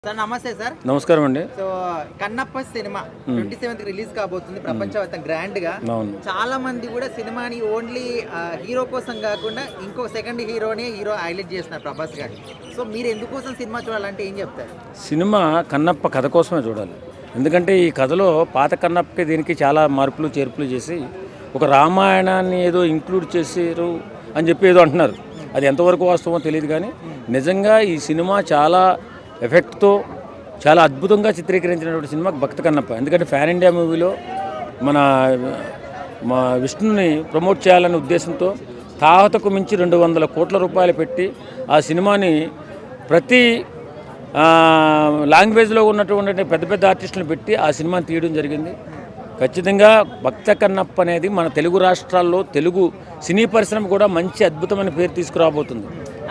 Sir నమస్తే sir. నమస్కారం అండి. So Kannappa cinema 27th release కాబోతుంది ప్రపంచవ్యాప్తంగా గ్రాండ్ గా. చాలా మంది కూడా సినిమాని ఓన్లీ హీరో కోసం కాకుండా ఇంకో సెకండ్ హీరో హైలైట్ చేస్తున్నారు ప్రభాస్ గారు. సో మీరు ఎందుకోసం సినిమా చూడాలంటే ఏం చెప్తారు? సినిమా కన్నప్ప కథ కోసమే చూడాలి. ఎందుకంటే ఈ కథలో పాత కన్నప్పకి దీనికి చాలా మార్పులు చేర్పులు చేసి ఒక రామాయణాన్ని ఏదో ఇంక్లూడ్ చేసారు అని చెప్పి ఏదో అంటున్నారు. అది ఎంతవరకు వాస్తవమో తెలియదు, కానీ నిజంగా ఈ సినిమా చాలా ఎఫెక్ట్తో చాలా అద్భుతంగా చిత్రీకరించినటువంటి సినిమా భక్త కన్నప్ప. ఎందుకంటే ఫ్యాన్ ఇండియా మూవీలో మా విష్ణుని ప్రమోట్ చేయాలనే ఉద్దేశంతో తాహతకు మించి 200 కోట్ల రూపాయలు పెట్టి ఆ సినిమాని ప్రతి లాంగ్వేజ్లో ఉన్నటువంటి పెద్ద పెద్ద ఆర్టిస్టులను పెట్టి ఆ సినిమాని తీయడం జరిగింది. ఖచ్చితంగా భక్త కన్నప్ప అనేది మన తెలుగు రాష్ట్రాల్లో తెలుగు సినీ పరిశ్రమ కూడా మంచి అద్భుతమైన పేరు తీసుకురాబోతుంది.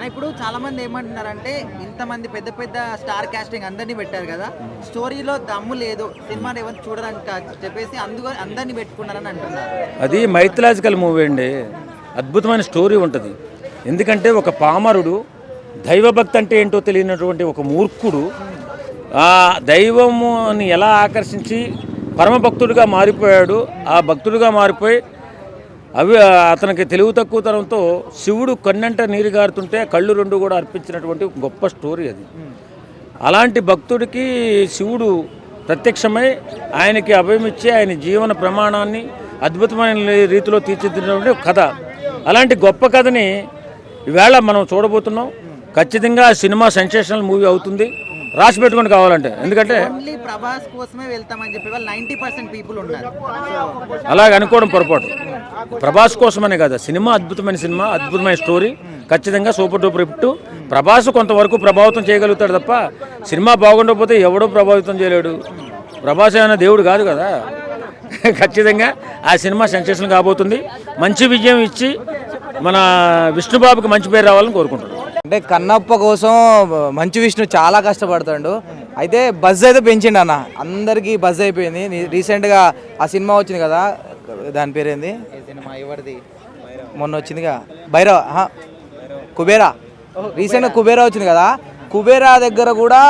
ఇప్పుడు చాలా మంది ఏమంటున్నారంటే ఇంతమంది పెద్ద పెద్ద స్టార్ కాస్టింగ్ అందరినీ పెట్టారు కదా, స్టోరీలో దమ్ము లేదు, సినిమాని ఎవరు చూడడానికి చెప్పేసి అందరినీ పెట్టుకున్నారని అంటున్నారు. అది మైథలాజికల్ మూవీ అండి. అద్భుతమైన స్టోరీ ఉంటుంది. ఎందుకంటే ఒక పామరుడు దైవభక్తి అంటే ఏంటో తెలియనటువంటి ఒక మూర్ఖుడు ఆ దైవముని ఎలా ఆకర్షించి పరమభక్తుడిగా మారిపోయాడు. ఆ భక్తుడిగా మారిపోయి అతనికి తెలివి తక్కువతనంతో శివుడు కన్నంట నీరు గారుతుంటే కళ్ళు 2 కూడా అర్పించినటువంటి గొప్ప స్టోరీ అది. అలాంటి భక్తుడికి శివుడు ప్రత్యక్షమై ఆయనకి అభయమిచ్చి ఆయన జీవన ప్రమాణాన్ని అద్భుతమైన రీతిలో తీర్చిదిద్దినటువంటి కథ. అలాంటి గొప్ప కథని ఈవేళ మనం చూడబోతున్నాం. ఖచ్చితంగా సినిమా సెన్సేషనల్ మూవీ అవుతుంది. రాసి పెట్టుకొని కావాలంటే, ఎందుకంటే ప్రభాస్ కోసమే వెళ్తామని చెప్పి 90% పీపుల్ ఉన్నారు. అలాగ అనుకోవడం పొరపాటు. ప్రభాస్ కోసమనే కదా, సినిమా అద్భుతమైన సినిమా, అద్భుతమైన స్టోరీ, ఖచ్చితంగా సూపర్ డూపర్ హిట్. ప్రభాస్ కొంతవరకు ప్రభావితం చేయగలుగుతాడు తప్ప సినిమా బాగుండకపోతే ఎవడో ప్రభావితం చేయలేడు. ప్రభాస్ అయినా దేవుడు కాదు కదా. ఖచ్చితంగా ఆ సినిమా సెన్సేషన్ కాబోతుంది. మంచి విజయం ఇచ్చి మన విష్ణుబాబుకి మంచి పేరు రావాలని కోరుకుంటున్నాను. అంటే కన్నప్ప కోసం మంచు విష్ణు చాలా కష్టపడతాడు. అయితే బజ్ అయితే పెంచిండు అన్న, అందరికీ బజ్ అయిపోయింది. రీసెంట్గా ఆ సినిమా వచ్చింది కదా, దాని పేరేంది మొన్న వచ్చిందిగా, భైరవ కుబేరా. రీసెంట్గా కుబేరా వచ్చింది కదా, కుబేరా దగ్గర కూడా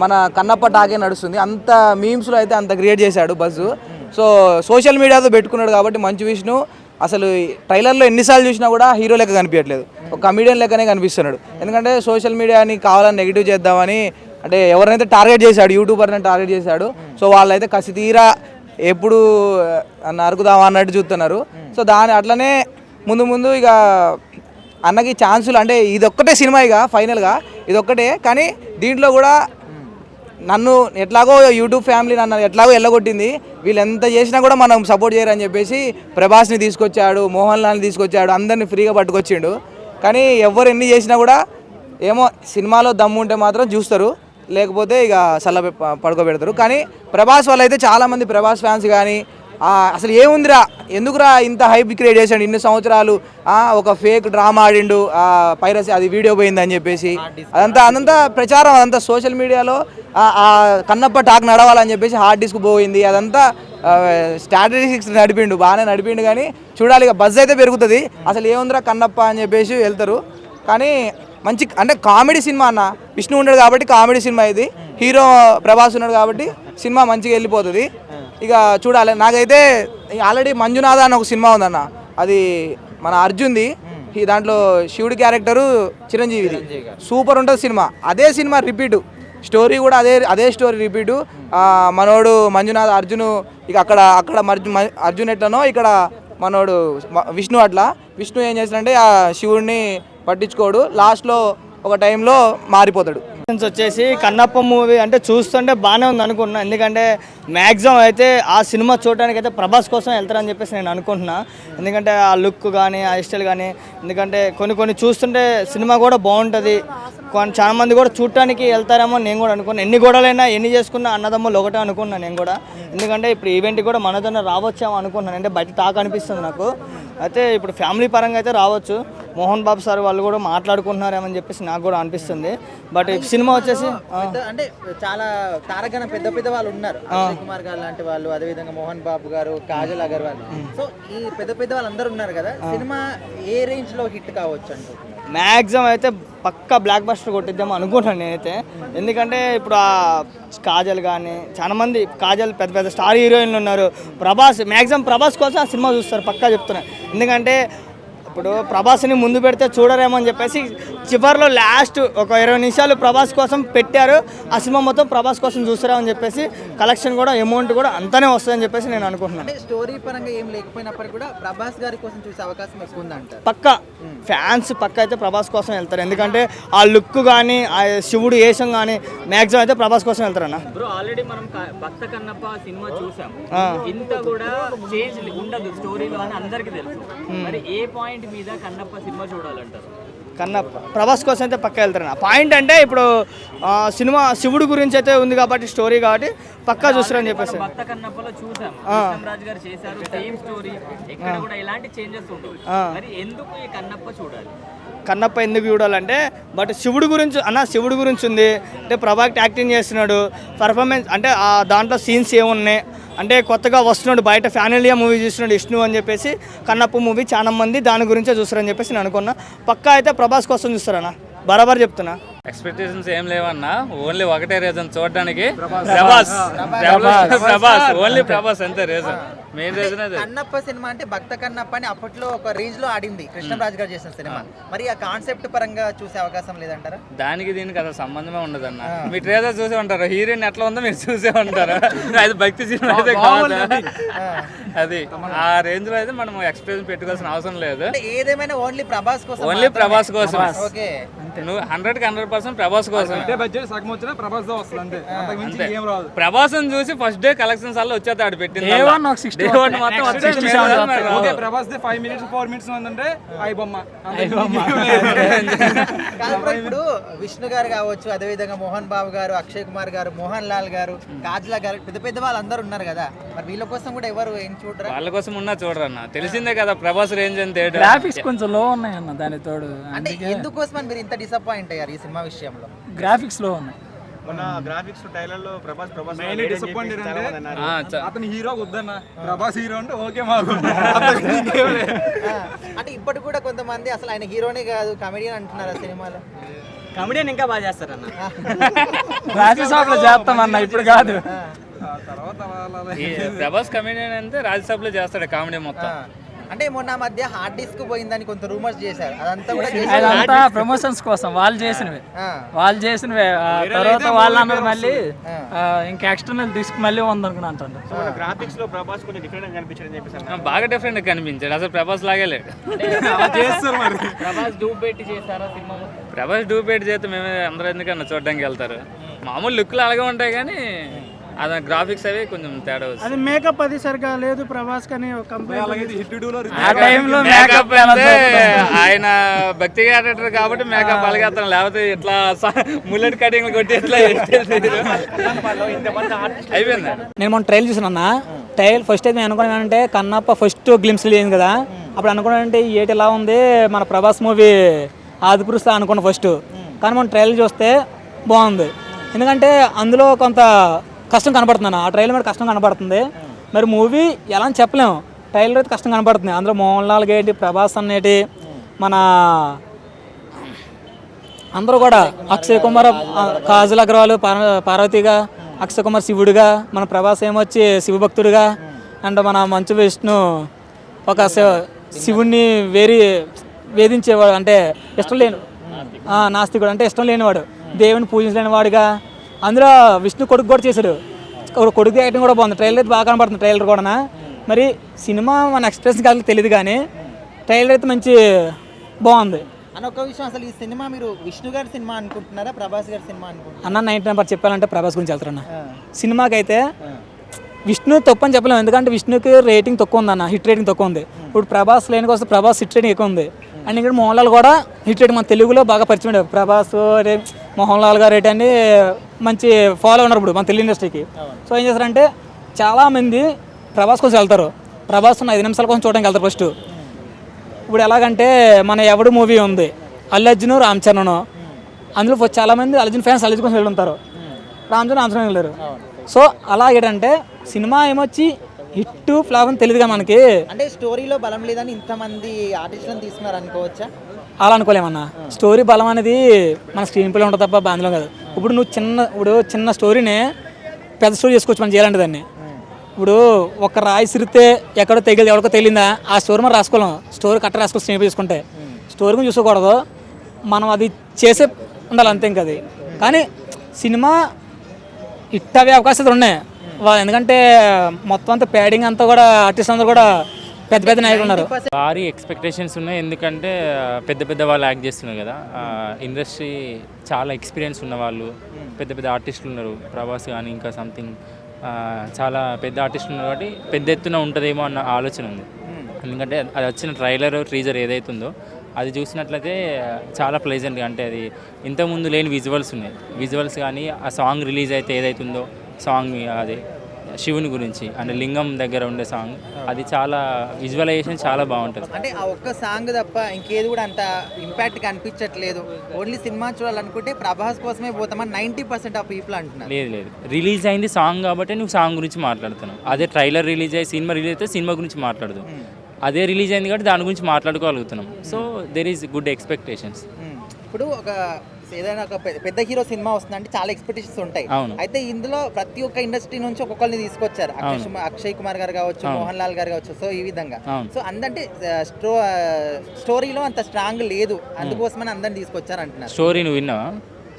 మన కన్నప్ప టాకే నడుస్తుంది. అంత మీమ్స్లో అయితే అంత క్రియేట్ చేశాడు బజ్. సో సోషల్ మీడియాతో పెట్టుకున్నాడు కాబట్టి మంచు విష్ణు అసలు ట్రైలర్లో ఎన్నిసార్లు చూసినా కూడా హీరో లెక్క కనిపించట్లేదు, ఒక కమీడియన్ లెక్కనే కనిపిస్తున్నాడు. ఎందుకంటే సోషల్ మీడియాని కావాలని నెగిటివ్ చేద్దామని, అంటే ఎవరినైతే టార్గెట్ చేశాడు, యూట్యూబర్ని టార్గెట్ చేశాడు. సో వాళ్ళైతే కసి తీరా ఎప్పుడు నరుకుదామా అన్నట్టు చూస్తున్నారు. సో అట్లనే ముందు ఇక అన్నకి ఛాన్సులు, అంటే ఇదొక్కటే సినిమా, ఇక ఫైనల్గా ఇదొక్కటే. కానీ దీంట్లో కూడా నన్ను ఎట్లాగో యూట్యూబ్ ఫ్యామిలీ నన్ను ఎట్లాగో ఎల్లగొట్టింది, వీళ్ళు ఎంత చేసినా కూడా మనం సపోర్ట్ చేయరని చెప్పేసి ప్రభాస్ని తీసుకొచ్చాడు, మోహన్ లాల్ని తీసుకొచ్చాడు, అందరినీ ఫ్రీగా పట్టుకొచ్చిండు. కానీ ఎవరు ఎన్ని చేసినా కూడా ఏమో సినిమాలో దమ్ము ఉంటే మాత్రం చూస్తారు, లేకపోతే ఇక పడుకోబెడతారు. కానీ ప్రభాస్ వాళ్ళు అయితే చాలామంది ప్రభాస్ ఫ్యాన్స్ కానీ అసలు ఏముందిరా, ఎందుకురా ఇంత హైప్ క్రియేట్ చేశాడు ఇన్ని సంవత్సరాలు, ఒక ఫేక్ డ్రామా ఆడిండు, పైరసీ అది వీడియో పోయిందని చెప్పేసి అదంతా ప్రచారం, అదంతా సోషల్ మీడియాలో కన్నప్ప టాక్ నడవాలని చెప్పేసి హార్డ్ డిస్క్ పోయింది. అదంతా స్ట్రాటజిక్స్ నడిపిండు, బాగానే నడిపిండు. కానీ చూడాలి, ఇక బజ్ అయితే పెరుగుతుంది. అసలు ఏముందిరా కన్నప్ప అని చెప్పేసి వెళ్తారు. కానీ మంచి అంటే కామెడీ సినిమా అన్న, విష్ణు ఉన్నాడు కాబట్టి కామెడీ సినిమా ఇది, హీరో ప్రభాస్ ఉన్నాడు కాబట్టి సినిమా మంచిగా వెళ్ళిపోతుంది. ఇక చూడాలి. నాకైతే ఆల్రెడీ మంజునాథ అని ఒక సినిమా ఉందన్న, అది మన అర్జున్ది, దాంట్లో శివుడి క్యారెక్టరు చిరంజీవిది, సూపర్ ఉంటుంది సినిమా. అదే సినిమా రిపీటు, స్టోరీ కూడా అదే స్టోరీ రిపీటు. మనోడు మంజునాథ్ అర్జును, ఇక అక్కడ అర్జున్ ఎట్లనో ఇక్కడ మనోడు విష్ణు అట్లా. విష్ణు ఏం చేస్తాడంటే ఆ శివుడిని పట్టించుకోడు, లాస్ట్లో ఒక టైంలో మారిపోతాడు. వచ్చేసి కన్నప్ప మూవీ అంటే చూస్తుంటే బాగానే ఉంది అనుకుంటున్నా. ఎందుకంటే మ్యాక్సిమం అయితే ఆ సినిమా చూడడానికి అయితే ప్రభాస్ కోసం వెళ్తారని చెప్పేసి నేను అనుకుంటున్నా. ఎందుకంటే ఆ లుక్ కానీ ఆ స్టైల్ కానీ, ఎందుకంటే కొన్ని చూస్తుంటే సినిమా కూడా బాగుంటుంది. చాలా మంది కూడా చూడటానికి వెళ్తారేమో నేను కూడా అనుకున్నాను. ఎన్ని గొడవలైనా ఎన్ని చేసుకున్నా అన్నదమ్ములు ఒకటే అనుకున్నాను నేను కూడా. ఎందుకంటే ఇప్పుడు ఈవెంట్ కూడా మనతోనే రావచ్చేమో అనుకున్నాను, అంటే బయట టాక్ అనిపిస్తుంది నాకు. అయితే ఇప్పుడు ఫ్యామిలీ పరంగా అయితే రావచ్చు, మోహన్ బాబు సార్ వాళ్ళు కూడా మాట్లాడుకుంటున్నారేమని చెప్పేసి నాకు కూడా అనిపిస్తుంది. బట్ సినిమా వచ్చేసి అంటే చాలా తారకన పెద్ద వాళ్ళు ఉన్నారు, కుమార్ గారు లాంటి వాళ్ళు, అదేవిధంగా మోహన్ బాబు గారు, కాజల్ అగర్వాల్. సో ఈ పెద్ద వాళ్ళందరూ ఉన్నారు కదా, సినిమా ఏ రేంజ్ లో హిట్ కావచ్చు అంటూ? మ్యాక్సిమం అయితే పక్కా బ్లాక్ బస్టర్ కొట్టిద్దాం అనుకుంటున్నాను నేనైతే. ఎందుకంటే ఇప్పుడు ఆ కాజల్ కానీ చాలా మంది కాజల్ పెద్ద పెద్ద స్టార్ హీరోయిన్లు ఉన్నారు. ప్రభాస్ మ్యాక్సిమం ప్రభాస్ కోసం ఆ సినిమా చూస్తారు పక్కా చెప్తున్నా. ఎందుకంటే ఇప్పుడు ప్రభాస్ని ముందు పెడితే చూడరేమో అని చెప్పేసి చివరిలో లాస్ట్ ఒక 20 నిమిషాలు ప్రభాస్ కోసం పెట్టారు. ఆ సినిమా మొత్తం ప్రభాస్ కోసం చూస్తారని చెప్పేసి కలెక్షన్ కూడా అమౌంట్ కూడా అంతానే వస్తుందని చెప్పేసి నేను అనుకుంటున్నాను. అంటే స్టోరీ పరంగా ఏం లేకపోయినప్పటికీ కూడా ప్రభాస్ గారి కోసం చూసే అవకాశం ఎక్కువ ఉందంట. పక్కా ఫ్యాన్స్ పక్క అయితే ప్రభాస్ కోసం వెళ్తారు. ఎందుకంటే ఆ లుక్ కానీ ఆ శివుడు వేషం కానీ మ్యాక్సిమం అయితే ప్రభాస్ కోసం వెళ్తారన్న. బ్రో ఆల్రెడీ మనం భక్త కన్నప్ప సినిమా చూసాం, ఇంత కూడా చేంజ్ ఉండదు స్టోరీలో అని అందరికీ తెలుసు. మరి ఏ పాయింట్ మీద కన్నప్ప సినిమా చూడాలంటారు? కన్నప్ప ప్రభాస్ కోసం అయితే పక్కా వెళ్తారన్న. పాయింట్ అంటే ఇప్పుడు సినిమా శివుడు గురించి అయితే ఉంది కాబట్టి స్టోరీ కాబట్టి పక్కా చూస్తారని చెప్పేసి. భక్త కన్నప్పలో చూసాం రాజు గారు చేశారు సేమ్ స్టోరీ, ఎక్కడ కూడా ఎలాంటి చేంజెస్ ఉండవు. మరి ఎందుకు ఈ కన్నప్ప చూడాలి? కన్నప్ప ఎందుకు చూడాలంటే బట్ శివుడు గురించి ఉంది అంటే ప్రభాస్ యాక్టింగ్ చేస్తున్నాడు, పర్ఫార్మెన్స్ అంటే ఆ దాంట్లో సీన్స్ ఏమున్నాయి అంటే కొత్తగా వస్తున్నాడు బయట ఫ్యామిలీయా మూవీ చూస్తున్నాడు విష్ణు అని చెప్పేసి కన్నప్ప మూవీ చాలా మంది దాని గురించే చూస్తారని చెప్పేసి నేను అనుకున్నా. పక్కా అయితే ప్రభాస్ కోసం చూస్తారన్నా, బరాబర్ చెప్తున్నా. ఎక్స్పెక్టేషన్స్ ఏం లేవన్నా, ఓన్లీ ఒకటే రీజన్ చూడడానికి ప్రభాస్ ఓన్లీ ప్రభాస్ అంతే రీజన్, మెయిన్ రీజన్ అదే. కన్నప్ప సినిమా అంటే భక్త కన్నప్ప అని అప్పట్లో ఒక రేంజ్ లో ఆడింది కృష్ణరాజు గారు చేసిన సినిమా. మరి ఆ కాన్సెప్ట్ పరంగా చూసే అవకాశం లేదంటారా? దానికి దీనికి అసలు సంబంధమే ఉండదన్న. మీ ట్రేజర్ చూసే ఉంటారు, హీరోయిన్ ఎట్లా ఉందో మీరు చూసే ఉంటారు. అది భక్తి సినిమా అయితే కాదు, అది ఆ రేంజ్ లో అయితే మనం ఎక్స్ప్రెషన్ పెట్టుకోవాల్సిన అవసరం లేదు. ఏదేమైనా ఓన్లీ ప్రభాస్ కోసం, ఓన్లీ ప్రభాస్ కోసం. ఓకే, నువ్వు 100% ప్రభాస్ కోసం. ప్రభాస్ చూసి ఫస్ట్ డే కలెక్షన్స్ అలా వచ్చేది పెట్టింది ఇప్పుడు విష్ణు గారు కావచ్చు, అదే విధంగా మోహన్ బాబు గారు, అక్షయ్ కుమార్ గారు, మోహన్ లాల్ గారు, కాజల గారు, పెద్ద పెద్ద వాళ్ళందరూ ఉన్నారు కదా. మరి వీళ్ళ కోసం కూడా ఎవరు ఏం చూడరా? వాళ్ళ కోసం ఉన్నా చూడరన్న, తెలిసిందే కదా ప్రభాస్ రేంజ్ అంతే. గ్రాఫిక్స్ కొంచెం లో ఉన్నాయన్న, దాని తోడు అంటే ఎందుకోసం మీరు ఇంత డిసప్పాయింట్ అయ్యారు ఈ సినిమా విషయంలో? గ్రాఫిక్స్ లో ఉన్నాయి. గ్రాఫిక్స్ ట్రైలర్ లో ప్రభాస్ డిసప్పాయింటెడ్ అంటే అతని హీరో వద్దన్న, ప్రభాస్ హీరో అంటే ఓకే మాకు. అంటే ఇప్పటికి కూడా కొంతమంది అసలు ఆయన హీరోనే కాదు కమెడియన్ అంటున్నారు ఆ సినిమాలో. కమెడియన్ ఇంకా బాగా చేస్తారన్న. రాజ్యసభలో చేస్తామన్న, ఇప్పుడు కాదు. ప్రభాస్ కమెడియన్ అంటే రాజ్యసభలో చేస్తాడు కామెడీ మొత్తం. అంటే మొన్న మధ్య హార్డ్ డిస్క్ పోయిందని కొంత రూమర్స్ చేశారు, అదంతా కూడా అదంతా ప్రమోషన్స్ కోసం వాళ్ళు చేసినవే. తర్వాత వాళ్ళు అన్నారు మళ్ళీ ఇంకా ఎక్స్టర్నల్ డిస్క్ మళ్ళీ ఉందనుకున్నా అంటారు. గ్రాఫిక్స్ లో ప్రభాస్ కొంచెం డిఫరెంట్ కనిపించడం చెప్పేసి బాగా డిఫరెంట్ కనిపించాడు, అసలు ప్రభాస్ లాగే లేడు. ప్రభాస్ డూప్ పెట్టి చేస్తారా సినిమా? ప్రభాస్ డూ పెట్టి చేస్తే మేమే అందరూ ఎందుకన్నా చూడడానికి వెళ్తారు. మామూలు లుక్లు అలాగే ఉంటాయి కానీ అది గ్రాఫిక్స్ అవి కొంచెం తేడా వస్తుంది. అది మేకప్ అది సరిగా లేదు ప్రభాస్ కని ఆయన భక్తి క్యారెక్టర్ కాబట్టి మేకప్ అలాగే అతను, లేకపోతే ఇట్లా ముల్లెట్ కటింగ్ కొట్టి ఇట్లా అయిపోయింది. నేను మొన్న ట్రైల్ చూసాను ట్రైల్ ఫస్ట్ అయితే నేను అనుకున్నానంటే కన్నప్ప ఫస్ట్ గ్లిమ్స్ లేదు కదా, అప్పుడు అనుకున్నానంటే ఏటి ఎలా ఉంది మన ప్రభాస్ మూవీ ఆదిపురుస్తా అనుకున్నా ఫస్ట్. కానీ మొన్న ట్రైల్ చూస్తే బాగుంది, ఎందుకంటే అందులో కొంత కష్టం కనబడుతుంది. ఆ ట్రైలర్ మీద కష్టం కనబడుతుంది. మరి మూవీ ఎలా అని చెప్పలేము, ట్రైలర్ అయితే కష్టం కనబడుతుంది. అందులో మోహన్ లాల్ గేటి, ప్రభాస్ అన్నేటి, మన అందరూ కూడా అక్షయ్ కుమార్, కాజల్ అగర్వాల్ పార్వతిగా, అక్షయ్ కుమార్ శివుడిగా, మన ప్రభాస్ ఏమొచ్చి శివభక్తుడిగా, అండ్ మన మంచు విష్ణు ఒక శివుడిని వేధించేవాడు, అంటే ఇష్టం లేని నాస్తికుడు, అంటే ఇష్టం లేనివాడు, దేవుని పూజించలేని వాడుగా. అందులో విష్ణు కొడుకు కూడా చేశాడు, కొడుకు యాక్టింగ్ కూడా బాగుంది. ట్రైలర్ అయితే బాగా కనబడుతుంది, ట్రైలర్ కూడా. మరి సినిమా మన ఎక్స్ప్రెషన్ కాదు తెలియదు కానీ ట్రైలర్ అయితే మంచి బాగుంది అని. ఒక విషయం, అసలు ఈ సినిమా మీరు విష్ణు గారి సినిమా అనుకుంటున్నారా ప్రభాస్ గారి సినిమా అనుకుంటున్నారా? అన్న 99% చెప్పాలంటే ప్రభాస్ గురించి వెళ్తారన్న. సినిమాకి అయితే విష్ణు తప్పు అని చెప్పలేము, ఎందుకంటే విష్ణుకి రేటింగ్ తక్కువ ఉంది అన్న, హిట్ రేటింగ్ తక్కువ ఉంది. ఇప్పుడు ప్రభాస్ లేనికి వస్తే ప్రభాస్ హిట్ రేటింగ్ ఎక్కువ ఉంది. అండ్ ఇక్కడ మోహన్ లాల్ కూడా హిట్ రేటింగ్ మన తెలుగులో బాగా పరిచయం. ప్రభాస్ మోహన్ లాల్ గారు రేట్ అని మంచి ఫాలో ఉన్నారు ఇప్పుడు మన తెలుగు ఇండస్ట్రీకి. సో ఏం చేస్తారంటే చాలామంది ప్రభాస్ కోసం వెళ్తారు, ప్రభాస్ 5 నిమిషాల కోసం చూడడానికి వెళ్తారు ఫస్ట్. ఇప్పుడు ఎలాగంటే మన ఎవడు మూవీ ఉంది, అల్లు అర్జున్ రామ్ చరణ్, అందులో చాలామంది అర్జున్ ఫ్యాన్స్ అర్జున్ కోసం వెళ్తుంటారు, రామ్ చరణ్ వెళ్ళారు. సో అలాగేంటంటే సినిమా ఏమొచ్చి హిట్ ఫ్లాప్ అని తెలియదుగా మనకి. అంటే స్టోరీలో బలం లేదని ఇంతమంది ఆర్టిస్టులను తీసుకున్నారు అనుకోవచ్చా? అలా అనుకోలేమన్నా. స్టోరీ బలం అనేది మన స్క్రీన్ ప్లే ఉంటుంది తప్ప బాంధలో కాదు. ఇప్పుడు నువ్వు చిన్న స్టోరీని పెద్ద స్టోరీ చేసుకోవచ్చు మనం చేయాలంటే దాన్ని. ఇప్పుడు ఒక రాయి సిరితే ఎక్కడో తెగిలింది ఎవరికో తెలియదా ఆ స్టోరీ మనం రాసుకోలేం. స్టోరీ కట్ట రాసుకోవాలి స్క్రీన్ ప్లే చేసుకుంటే. స్టోరీ గురించి చూసుకోకూడదు, మనం అది చేసే ఉండాలి అంతే. ఇంకా అది కానీ సినిమా హిట్ అయ్యే అవకాశాలు ఉన్నాయి. ఎందుకంటే మొత్తం అంతా ప్యాడింగ్ అంతా కూడా ఆర్టిస్ట్ అందరూ కూడా పెద్ద పెద్ద నాయకులు ఉన్నారు. భారీ ఎక్స్పెక్టేషన్స్ ఉన్నాయి, ఎందుకంటే పెద్ద పెద్ద వాళ్ళు యాక్ట్ చేస్తున్నారు కదా. ఇండస్ట్రీ చాలా ఎక్స్పీరియన్స్ ఉన్న వాళ్ళు, పెద్ద పెద్ద ఆర్టిస్టులు ఉన్నారు. ప్రభాస్ కానీ ఇంకా సంథింగ్ చాలా పెద్ద ఆర్టిస్టులు ఉన్నారు కాబట్టి పెద్ద ఎత్తున ఉంటుందేమో అన్న ఆలోచన ఉంది. ఎందుకంటే అది వచ్చిన ట్రైలర్ టీజర్ ఏదైతుందో అది చూసినట్లయితే చాలా ప్లెజెంట్గా, అంటే అది ఇంతకుముందు లేని విజువల్స్ ఉన్నాయి. విజువల్స్ కానీ ఆ సాంగ్ రిలీజ్ అయితే ఏదైతుందో సాంగ్ అది శివుని గురించి అంటే లింగం దగ్గర ఉండే సాంగ్, అది చాలా విజువలైజేషన్ చాలా బాగుంటుంది. అంటే ఆ ఒక్క సాంగ్ తప్ప ఇంకేది కూడా అంత ఇంపాక్ట్ కనిపించట్లేదు. ఓన్లీ సినిమా చూడాలనుకుంటే ప్రభాస్ కోసమే పోతామని 90% ఆఫ్ పీపుల్ అంటున్నారు. లేదు రిలీజ్ అయింది సాంగ్ కాబట్టి నువ్వు సాంగ్ గురించి మాట్లాడుతున్నావు. అదే ట్రైలర్ రిలీజ్ అయ్యి సినిమా రిలీజ్ అయితే సినిమా గురించి మాట్లాడదు. అదే రిలీజ్ అయింది కాబట్టి దాని గురించి మాట్లాడుకోగలుగుతున్నాం. So there is good expectations. ఇప్పుడు ఒక ఏదైనా ఒక పెద్ద హీరో సినిమా వస్తుందంటే చాలా ఎక్స్పెక్టేషన్స్ ఉంటాయి. అయితే ఇందులో ప్రతి ఒక్క ఇండస్ట్రీ నుంచి ఒక్కొక్కరిని తీసుకొచ్చారు. అక్షయ్ కుమార్ గారు కావచ్చు, మోహన్ లాల్ గారు కావచ్చు. సో ఈ విధంగా సో అందంటే స్టోరీలో అంత స్ట్రాంగ్ లేదు, అందుకోసమని అందరిని తీసుకొచ్చారు అంటున్నారు. స్టోరీ నువ్వు విన్నావా?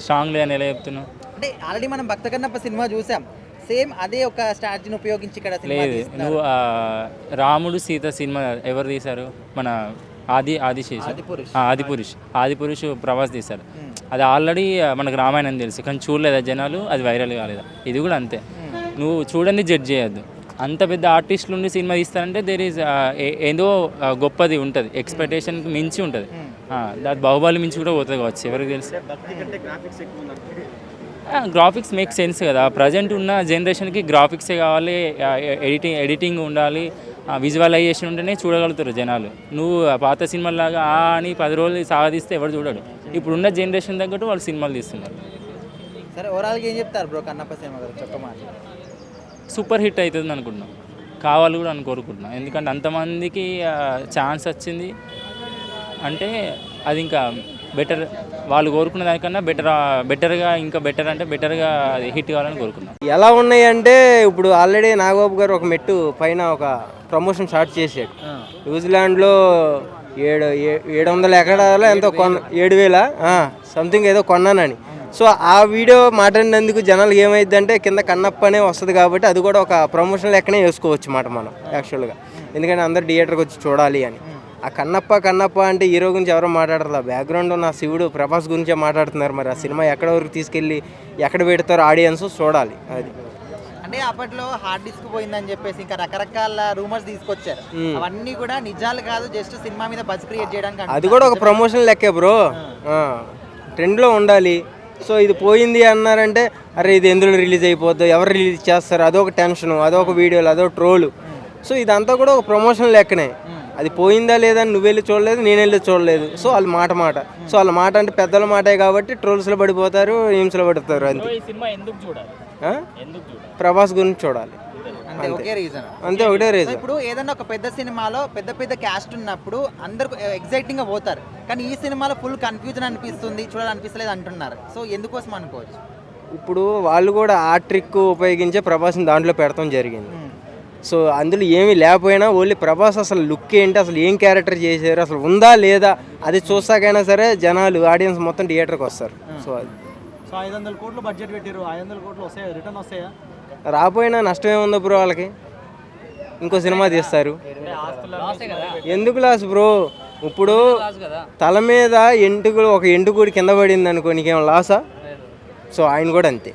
స్ట్రాంగ్ లేదని ఎలా చెప్తున్నావు? అంటే ఆల్రెడీ మనం భక్త కన్నప్ప సినిమా చూసాం, సేమ్ అదే ఒక స్ట్రాటజీని ఉపయోగించి ఇక్కడ లేదు. నువ్వు రాముడు సీత సినిమా ఎవరు తీశారు? మన ఆదిపురుష్ ప్రభాస్ తీశారు. అది ఆల్రెడీ మనకు రామాయణం తెలుసు, కానీ చూడలేదా జనాలు, అది వైరల్ కాలేదా? ఇది కూడా అంతే, నువ్వు చూడండి జడ్జ్ చేయొద్దు. అంత పెద్ద ఆర్టిస్టులు ఉండి సినిమా తీస్తారంటే దేర్ ఈజ్ ఏదో గొప్పది ఉంటుంది, ఎక్స్పెక్టేషన్కి మించి ఉంటుంది. దాని బాహుబలి మించి కూడా పోతుంది కావచ్చు, ఎవరికి తెలుసు. గ్రాఫిక్స్ మేక్ సెన్స్ కదా. ప్రజెంట్ ఉన్న జనరేషన్కి గ్రాఫిక్సే కావాలి, ఎడిటింగ్ ఉండాలి, విజువలైజేషన్ ఉంటేనే చూడగలుగుతారు జనాలు. నువ్వు పాత సినిమాలాగా అని 10 రోజులు సాగదీస్తే ఎవరు చూడడు. ఇప్పుడున్న జనరేషన్ తగ్గట్టు వాళ్ళు సినిమాలు తీస్తున్నారు. సరే, ఓవరాల్గా ఏం చెప్తారు బ్రో కన్నప్ప సినిమా గారు? చెప్పమాట సూపర్ హిట్ అవుతుంది అనుకుంటున్నాం, కావాలి కూడా అని కోరుకుంటున్నాం. ఎందుకంటే అంతమందికి ఛాన్స్ వచ్చింది అంటే అది ఇంకా బెటర్, వాళ్ళు కోరుకున్న దానికన్నా బెటర్గా ఇంకా బెటర్గా అది హిట్ కావాలని కోరుకున్నాం. ఎలా ఉన్నాయి అంటే ఇప్పుడు ఆల్రెడీ నాగబాబు గారు ఒక మెట్టు పైన ఒక ప్రమోషన్ స్టార్ట్ చేశాడు. న్యూజిలాండ్లో 700 ఎకరాలు ఎంతో 7,000 సంథింగ్ ఏదో కొన్నానని. సో ఆ వీడియో మాట్లాడినందుకు జనాలు ఏమైందంటే కింద కన్నప్ప అనే వస్తుంది కాబట్టి అది కూడా ఒక ప్రమోషన్ లెక్కనే వేసుకోవచ్చు మాట మనం యాక్చువల్గా. ఎందుకంటే అందరు థియేటర్కి వచ్చి చూడాలి అని. ఆ కన్నప్ప అంటే హీరో గురించి ఎవరో మాట్లాడరు, బ్యాక్గ్రౌండ్ నా శివుడు ప్రభాస్ గురించే మాట్లాడుతున్నారు. మరి ఆ సినిమా ఎక్కడ వరకు తీసుకెళ్ళి ఎక్కడ పెడతారో ఆడియన్స్ చూడాలి. అంటే అప్పట్లో హార్డ్ డిస్క్ పోయిందని చెప్పేసి ఇంకా రకరకాల రూమర్స్ తీసుకొచ్చారు. అవన్నీ కూడా నిజాలు కాదు, జస్ట్ సినిమా మీద బజ్ క్రియేట్ చేయడానికి. అది కూడా ఒక ప్రమోషన్ లెక్కే బ్రో, ట్రెండ్లో ఉండాలి. సో ఇది పోయింది అన్నారంటే అరే ఇది ఎందులో రిలీజ్ అయిపోద్దు, ఎవరు రిలీజ్ చేస్తారు, అదొక టెన్షను, అదొక వీడియోలు, అదొక ట్రోలు. సో ఇదంతా కూడా ఒక ప్రమోషన్ లెక్కనే. అది పోయిందా లేదా అని నువ్వు వెళ్ళి చూడలేదు, నేను వెళ్ళి చూడలేదు. సో వాళ్ళ మాట సో వాళ్ళ మాట అంటే పెద్దల మాటే కాబట్టి ట్రోల్స్లో పడిపోతారు, హింసలో పడిపోతారు. అంతే. ప్రభాస్ గురించి చూడాలి, అంతే, ఒకే రీజన్. అంతే, ఒకటే రీజన్. ఇప్పుడు ఏదైనా ఒక పెద్ద సినిమాలో పెద్ద క్యాస్ట్ ఉన్నప్పుడు అందరూ ఎగ్జైటింగ్ గా పోతారు, కానీ ఈ సినిమాలో ఫుల్ కన్ఫ్యూజన్ అనిపిస్తుంది, చూడాలనిపిస్తలేదు అంటున్నారు. సో ఎందుకోసం అనుకోవచ్చు? ఇప్పుడు వాళ్ళు కూడా ఆ ట్రిక్ ఉపయోగించే ప్రభాస్ని దాంట్లో పెడతాం జరిగింది. సో అందులో ఏమీ లేకపోయినా ఓన్లీ ప్రభాస్ అసలు లుక్ ఏంటి, అసలు ఏం క్యారెక్టర్ చేశారు, అసలు ఉందా లేదా అది చూసాకైనా సరే జనాలు ఆడియన్స్ మొత్తం థియేటర్కి వస్తారు. సో అది 500 కోట్లు బడ్జెట్ పెట్టారు, 500 కోట్లు వస్తాయా, రిటర్న్ వస్తాయా? రాపోయినా నష్టమే ఉందో బ్రో వాళ్ళకి, ఇంకో సినిమా తీస్తారు. ఎందుకు లాస్ బ్రో? ఇప్పుడు తల మీద ఒక ఎంటుకుడి కింద పడింది అనుకో, నీకేమో లాసా? సో ఆయన కూడా అంతే.